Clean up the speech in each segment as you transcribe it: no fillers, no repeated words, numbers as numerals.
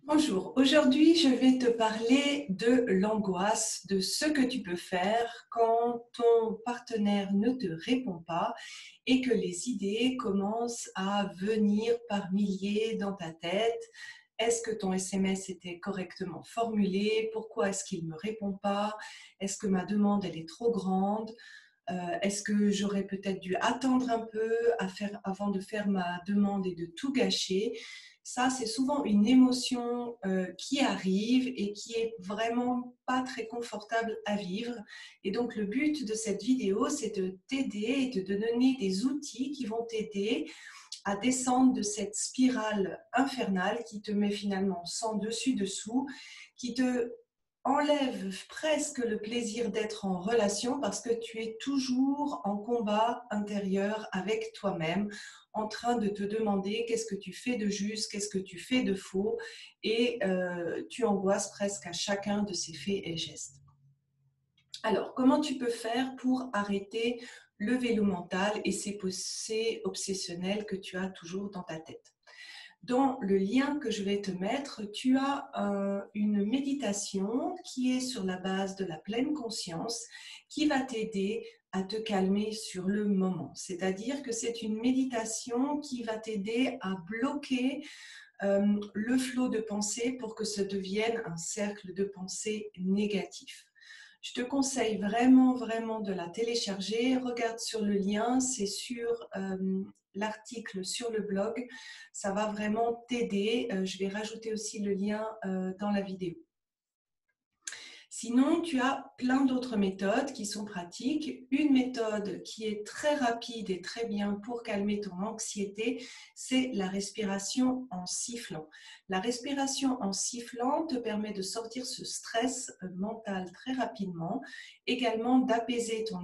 Bonjour, aujourd'hui je vais te parler de l'angoisse, de ce que tu peux faire quand ton partenaire ne te répond pas et que les idées commencent à venir par milliers dans ta tête. Est-ce que ton SMS était correctement formulé? Pourquoi est-ce qu'il ne me répond pas? Est-ce que ma demande elle est trop grande? Est-ce que j'aurais peut-être dû attendre un peu avant de faire ma demande et de tout gâcher? Ça, c'est souvent une émotion qui arrive et qui est vraiment pas très confortable à vivre. Et donc, le but de cette vidéo, c'est de t'aider et de te donner des outils qui vont t'aider à descendre de cette spirale infernale qui te met finalement sans dessus-dessous, qui te enlève presque le plaisir d'être en relation parce que tu es toujours en combat intérieur avec toi-même, en train de te demander qu'est-ce que tu fais de juste, qu'est-ce que tu fais de faux, et tu angoisses presque à chacun de ces faits et gestes. Alors, comment tu peux faire pour arrêter le vélo mental et ces pensées obsessionnelles que tu as toujours dans ta tête? Dans le lien que je vais te mettre, tu as une méditation qui est sur la base de la pleine conscience qui va t'aider à te calmer sur le moment. C'est-à-dire que c'est une méditation qui va t'aider à bloquer le flot de pensée pour que ça devienne un cercle de pensée négatif. Je te conseille vraiment de la télécharger. Regarde sur le lien, c'est sur l'article sur le blog. Ça va vraiment t'aider. Je vais rajouter aussi le lien dans la vidéo. Sinon, tu as plein d'autres méthodes qui sont pratiques. Une méthode qui est très rapide et très bien pour calmer ton anxiété, c'est la respiration en sifflant. La respiration en sifflant te permet de sortir ce stress mental très rapidement, également d'apaiser ton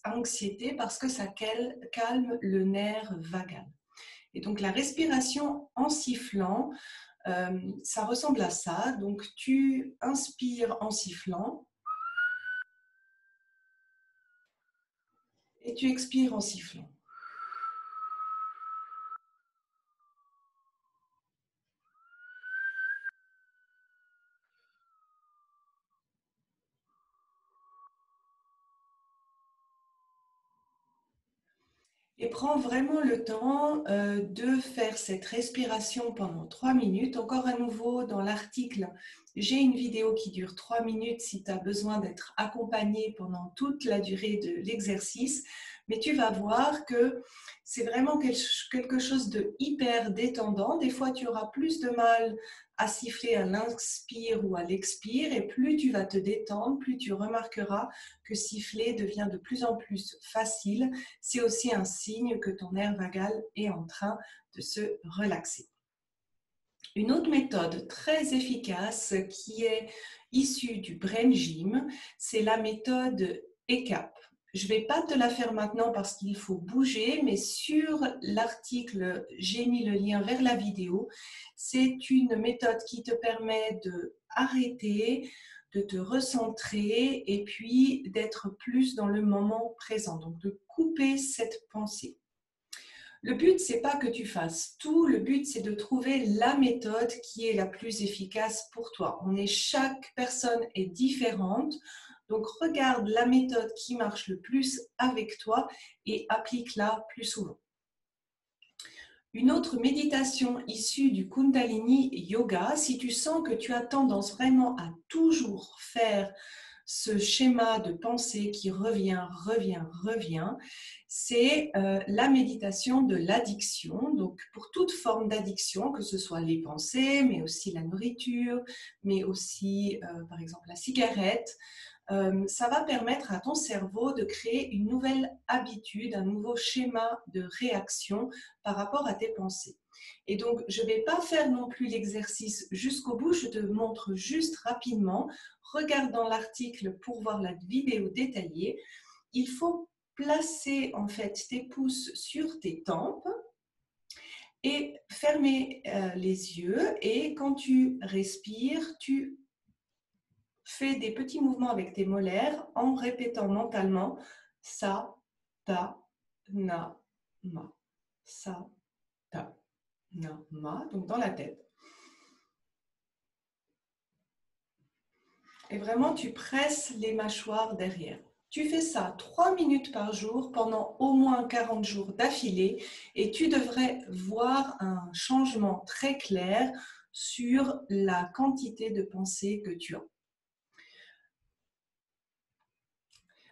anxiété parce que ça calme le nerf vagal. Et donc la respiration en sifflant, ça ressemble à ça. Donc, tu inspires en sifflant et tu expires en sifflant. Et prends vraiment le temps de faire cette respiration pendant 3 minutes. Encore à nouveau, dans l'article, j'ai une vidéo qui dure 3 minutes si tu as besoin d'être accompagné pendant toute la durée de l'exercice. Mais tu vas voir que c'est vraiment quelque chose de hyper détendant. Des fois, tu auras plus de mal à siffler à l'inspire ou à l'expire. Et plus tu vas te détendre, plus tu remarqueras que siffler devient de plus en plus facile. C'est aussi un signe que ton nerf vagal est en train de se relaxer. Une autre méthode très efficace qui est issue du Brain Gym, c'est la méthode ECAP. Je ne vais pas te la faire maintenant parce qu'il faut bouger, mais sur l'article, j'ai mis le lien vers la vidéo. C'est une méthode qui te permet d'arrêter, de te recentrer et puis d'être plus dans le moment présent, donc de couper cette pensée. Le but, c'est pas que tu fasses tout, le but, c'est de trouver la méthode qui est la plus efficace pour toi. Chaque personne est différente, donc regarde la méthode qui marche le plus avec toi et applique-la plus souvent. Une autre méditation issue du Kundalini Yoga, si tu sens que tu as tendance vraiment à toujours faire ce schéma de pensée qui revient, c'est la méditation de l'addiction. Donc, pour toute forme d'addiction, que ce soit les pensées, mais aussi la nourriture, mais aussi, par exemple, la cigarette, ça va permettre à ton cerveau de créer une nouvelle habitude, un nouveau schéma de réaction par rapport à tes pensées. Et donc, je ne vais pas faire non plus l'exercice jusqu'au bout, je te montre juste rapidement. Regarde dans l'article pour voir la vidéo détaillée. Il faut placer en fait tes pouces sur tes tempes et fermer les yeux. Et quand tu respires, tu fais des petits mouvements avec tes molaires en répétant mentalement sa, ta, na, ma. Sa, ta, na, ma. Donc dans la tête. et vraiment tu presses les mâchoires derrière. Tu fais ça 3 minutes par jour pendant au moins 40 jours d'affilée et tu devrais voir un changement très clair sur la quantité de pensées que tu as.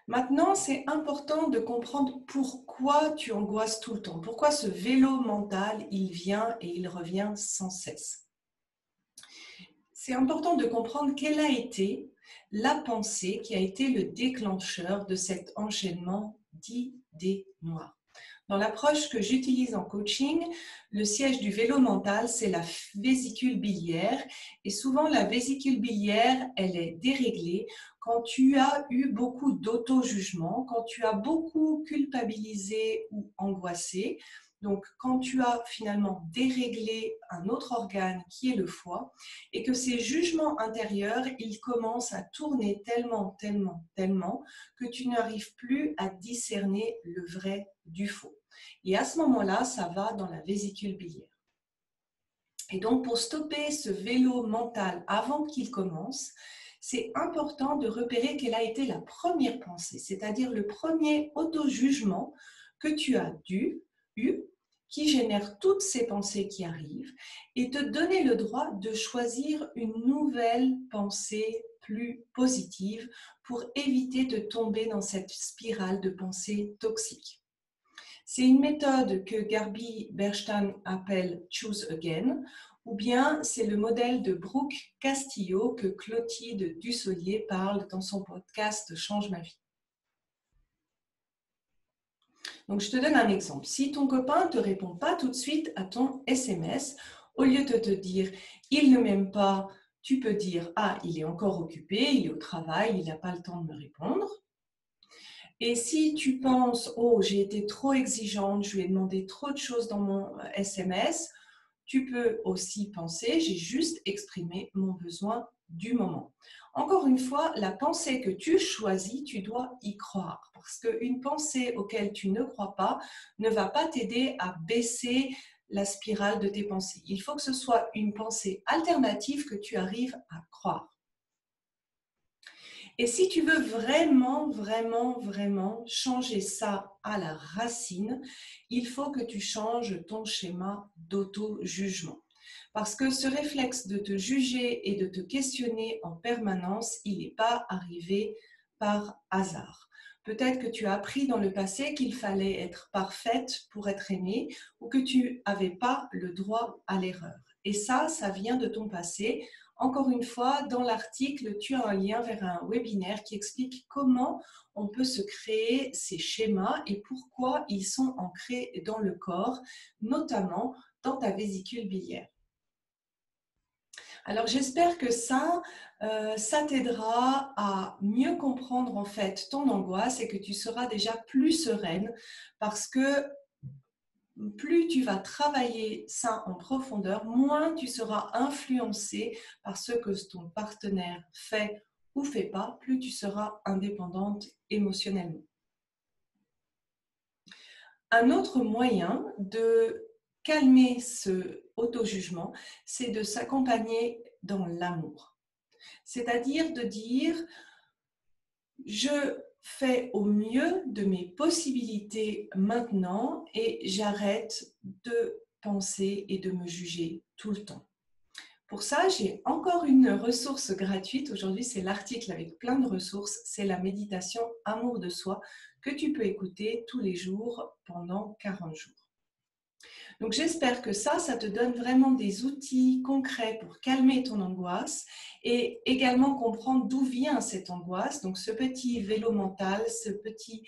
Maintenant, c'est important de comprendre pourquoi tu angoisses tout le temps, pourquoi ce vélo mental, il vient et il revient sans cesse. C'est important de comprendre quelle a été la pensée qui a été le déclencheur de cet enchaînement d'idées noires. Dans l'approche que j'utilise en coaching, le siège du vélo mental, c'est la vésicule biliaire. Et souvent, la vésicule biliaire, elle est déréglée quand tu as eu beaucoup d'auto-jugement, quand tu as beaucoup culpabilisé ou angoissé. Donc, quand tu as finalement déréglé un autre organe qui est le foie et que ces jugements intérieurs, ils commencent à tourner tellement que tu n'arrives plus à discerner le vrai du faux. Et à ce moment-là, ça va dans la vésicule biliaire. Et donc, pour stopper ce vélo mental avant qu'il commence, c'est important de repérer quelle a été la première pensée, c'est-à-dire le premier auto-jugement que tu as eu, qui génère toutes ces pensées qui arrivent, et te donner le droit de choisir une nouvelle pensée plus positive pour éviter de tomber dans cette spirale de pensées toxiques. C'est une méthode que Garbi Bernstein appelle « Choose Again » ou bien c'est le modèle de Brooke Castillo que Clotilde Dussolier parle dans son podcast « Change ma vie ». Donc, je te donne un exemple. Si ton copain ne te répond pas tout de suite à ton SMS, au lieu de te dire « il ne m'aime pas », tu peux dire « ah, il est encore occupé, il est au travail, il n'a pas le temps de me répondre ». Et si tu penses « oh, j'ai été trop exigeante, je lui ai demandé trop de choses dans mon SMS », tu peux aussi penser « j'ai juste exprimé mon besoin du moment ». Encore une fois, la pensée que tu choisis, tu dois y croire. Parce qu'une pensée auquel tu ne crois pas ne va pas t'aider à baisser la spirale de tes pensées. Il faut que ce soit une pensée alternative que tu arrives à croire. Et si tu veux vraiment changer ça à la racine, il faut que tu changes ton schéma d'auto-jugement. Parce que ce réflexe de te juger et de te questionner en permanence, il n'est pas arrivé par hasard. Peut-être que tu as appris dans le passé qu'il fallait être parfaite pour être aimée ou que tu n'avais pas le droit à l'erreur. Et ça vient de ton passé. Encore une fois, dans l'article, tu as un lien vers un webinaire qui explique comment on peut se créer ces schémas et pourquoi ils sont ancrés dans le corps, notamment dans ta vésicule biliaire. Alors, j'espère que ça t'aidera à mieux comprendre en fait ton angoisse et que tu seras déjà plus sereine parce que plus tu vas travailler ça en profondeur, moins tu seras influencé par ce que ton partenaire fait ou fait pas, plus tu seras indépendante émotionnellement. Un autre moyen de calmer ce auto-jugement, c'est de s'accompagner dans l'amour. C'est-à-dire de dire « je fais au mieux de mes possibilités maintenant et j'arrête de penser et de me juger tout le temps. » Pour ça, j'ai encore une ressource gratuite. Aujourd'hui, c'est l'article avec plein de ressources. C'est la méditation Amour de soi que tu peux écouter tous les jours pendant 40 jours. Donc, j'espère que ça te donne vraiment des outils concrets pour calmer ton angoisse et également comprendre d'où vient cette angoisse. Donc, ce petit vélo mental, ce petit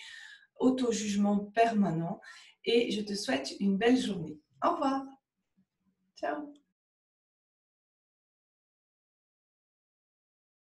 auto-jugement permanent. Et je te souhaite une belle journée. Au revoir. Ciao.